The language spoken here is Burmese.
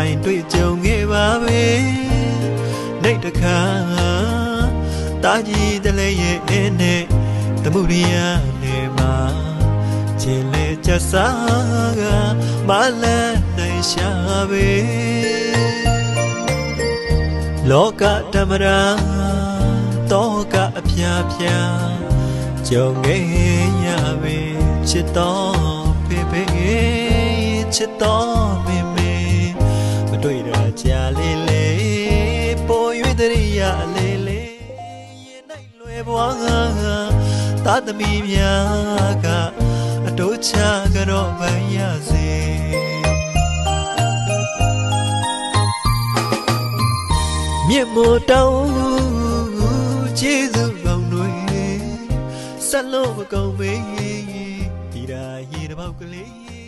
ဆိုင်တွေ့ကြုံခဲ့ပါပဲနေ့တစ်ခါတာကြီးတလဲရဲ့အင်းနဲ့တမှုရိယာနေမှာခြေလဲချစားကမလန်းနိုင်ရှာပဲလောကဓမ္မရာတောကအဖျားဖျားကြုံခဲ့ရပဲချစ်တော်ဖေဖေချစ်တော်မေမေမတွေ့တာကြာလေးလေးပို၍တရိယာလေးလေးရင်နိုင်လွယ်ဘွားကသာသမီများကအတိုးချကတော့မရစေမြတ်မို့တောင်းကျေးဇူးကောင်းတွေဆက်လို့မကုန်မေးဒီရာရေတစ်ပေါက်ကလေး